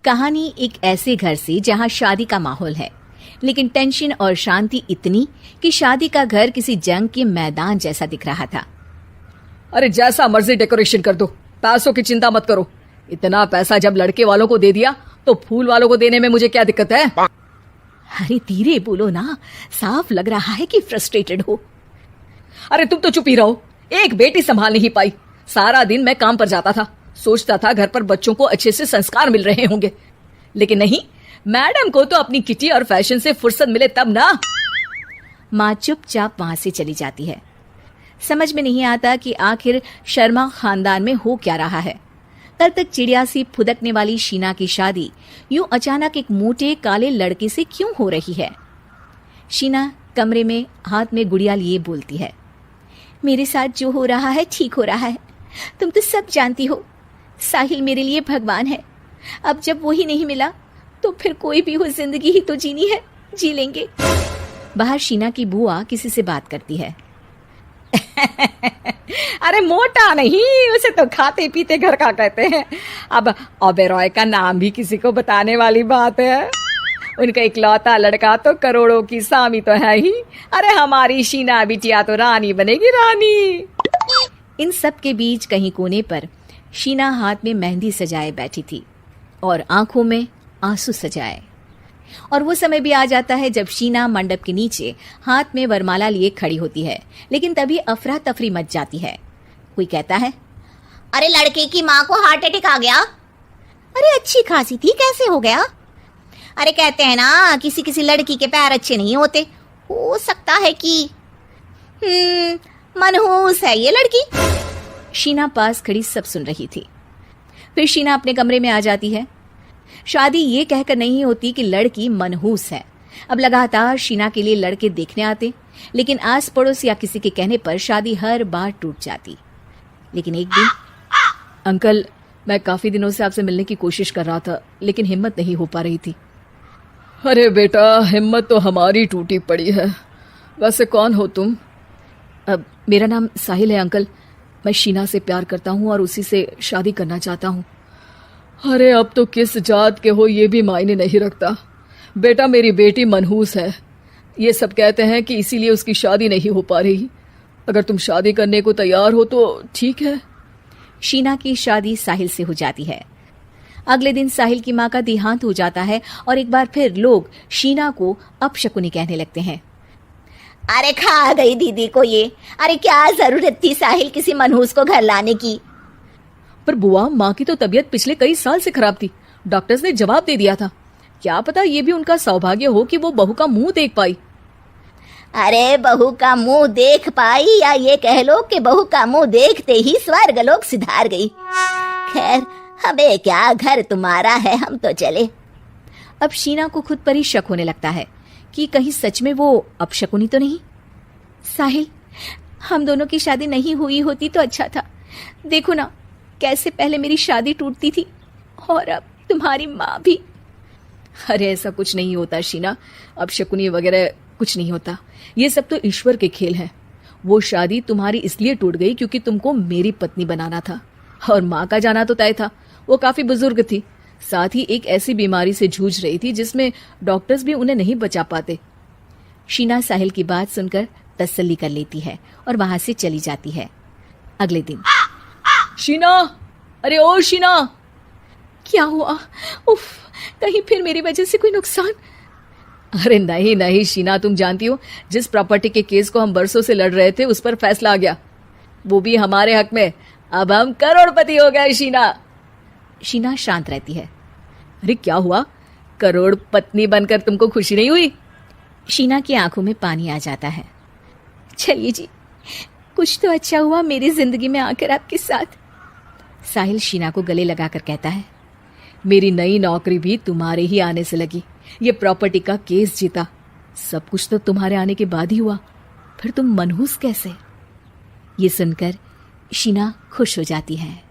कहानी एक ऐसे घर से जहां शादी का माहौल है, लेकिन टेंशन और शांति इतनी कि शादी का घर किसी जंग के मैदान जैसा दिख रहा था। अरे जैसा मर्जी डेकोरेशन कर दो, पैसों की चिंता मत करो। इतना पैसा जब लड़के वालों को दे दिया तो फूल वालों को देने में मुझे क्या दिक्कत है? अरे धीरे बोलो ना, साफ लग रहा है कि फ्रस्ट्रेटेड हो। अरे तुम तो चुप ही रहो। एक बेटी संभाल नहीं पाई। सारा दिन मैं काम पर जाता था, सोचता था घर पर बच्चों को अच्छे से संस्कार मिल रहे होंगे, लेकिन नहीं, मैडम को तो अपनी किटी और फैशन से फुर्सत मिले तब ना। माँ चुपचाप वहां से चली जाती है। समझ में नहीं आता कि आखिर शर्मा खानदान में हो क्या रहा है। कल तक चिड़िया सी फुदकने वाली शीना की शादी यूं अचानक एक मोटे काले लड़के से क्यों हो रही है? शीना कमरे में हाथ में गुड़िया लिए बोलती है, मेरे साथ जो हो रहा है ठीक हो रहा है। तुम तो सब जानती हो, साहिल मेरे लिए भगवान है। अब जब वो ही नहीं मिला तो फिर कोई भी हो, जिंदगी ही तो जीनी है, जी लेंगे। बाहर शीना की बुआ किसी से बात करती है। अरे मोटा नहीं, उसे तो खाते पीते घर का कहते हैं। अब ओबेरॉय का नाम भी किसी को बताने वाली बात है। उनका इकलौता लड़का तो करोड़ों की सामी तो है ही। अरे हमारी शीना बिटिया तो रानी बनेगी, रानी। इन सब के बीच कहीं कोने पर शीना हाथ में मेहंदी सजाए बैठी थी और आंखों में आंसू सजाए। और वो समय भी आ जाता है जब शीना मंडप के नीचे हाथ में वरमाला लिए खड़ी होती है, लेकिन तभी अफरा तफरी मच जाती है। कोई कहता है, अरे लड़के की माँ को हार्ट अटैक आ गया। अरे अच्छी खासी थी, कैसे हो गया? अरे कहते हैं ना, किसी किसी लड़की के पैर अच्छे नहीं होते, हो सकता है कि मनहूस है ये लड़की। शीना पास खड़ी सब सुन रही थी। फिर शीना अपने कमरे में आ जाती है। शादी ये कहकर नहीं होती कि लड़की मनहूस है। अब लगातार शीना के लिए लड़के देखने आते, लेकिन आस पड़ोस या किसी के कहने पर शादी हर बार टूट जाती। लेकिन एक दिन, अंकल, मैं काफी दिनों से आपसे मिलने की कोशिश कर रहा था, लेकिन हिम्मत नहीं हो पा रही थी। अरे बेटा, हिम्मत तो हमारी टूटी पड़ी है। वैसे कौन हो तुम? अब मेरा नाम साहिल है अंकल। मैं शीना से प्यार करता हूँ और उसी से शादी करना चाहता हूँ। अरे अब तो किस जात के हो ये भी मायने नहीं रखता। बेटा, मेरी बेटी मनहूस है। ये सब कहते हैं कि इसीलिए उसकी शादी नहीं हो पा रही। अगर तुम शादी करने को तैयार हो तो ठीक है। शीना की शादी साहिल से हो जाती है। अगले दिन साहिल की माँ का देहांत हो जाता है और एक बार फिर लोग शीना को अपशकुनी कहने लगते हैं। अरे खा गई दीदी को ये। अरे क्या जरूरत थी साहिल किसी मनहूस को घर लाने की? पर बुआ, माँ की तो तबीयत पिछले कई साल से खराब थी। डॉक्टर्स ने जवाब दे दिया था। क्या पता ये भी उनका सौभाग्य हो कि वो बहू का मुंह देख पाई। अरे बहू का मुंह देख पाई, या ये कह लो कि बहू का मुंह देखते ही स्वर्गलोक सिधार गई। खैर, हमें क्या, घर तुम्हारा है, हम तो चले। अब शीना को खुद पर ही शक होने लगता है कि कहीं सच में वो अपशकुनी तो नहीं। साहिल, हम दोनों की शादी नहीं हुई होती तो अच्छा था। देखो ना, कैसे पहले मेरी शादी टूटती थी और अब तुम्हारी माँ भी। अरे ऐसा कुछ नहीं होता शीना, अपशकुनी वगैरह कुछ नहीं होता। ये सब तो ईश्वर के खेल हैं। वो शादी तुम्हारी इसलिए टूट गई क्योंकि तुमको मेरी पत्नी बनाना था, और माँ का जाना तो तय था। वो काफी बुजुर्ग थी, साथ ही एक ऐसी बीमारी से जूझ रही थी जिसमें डॉक्टर्स भी उन्हें नहीं बचा पाते। शीना साहिल की बात सुनकर तसल्ली कर लेती है और वहां से चली जाती है। अगले दिन, शीना, अरे ओ शीना। क्या हुआ? उफ, कहीं फिर मेरी वजह से कोई नुकसान? अरे नहीं नहीं शीना, तुम जानती हो, जिस प्रॉपर्टी के केस को हम बरसों से लड़ रहे थे उस पर फैसला आ गया, वो भी हमारे हक में। अब हम करोड़पति हो गए शीना। शीना शांत रहती है। अरे क्या हुआ? करोड़ पत्नी बनकर तुमको खुशी नहीं हुई? शीना की आंखों में पानी आ जाता है। चलिए जी, कुछ तो अच्छा हुआ मेरी जिंदगी में आकर आपके साथ। साहिल शीना को गले लगाकर कहता है, मेरी नई नौकरी भी तुम्हारे ही आने से लगी। ये प्रॉपर्टी का केस जीता, सब कुछ तो तुम्हारे आने के बाद ही हुआ। फिर तुम मनहूस कैसे? ये सुनकर शीना खुश हो जाती है।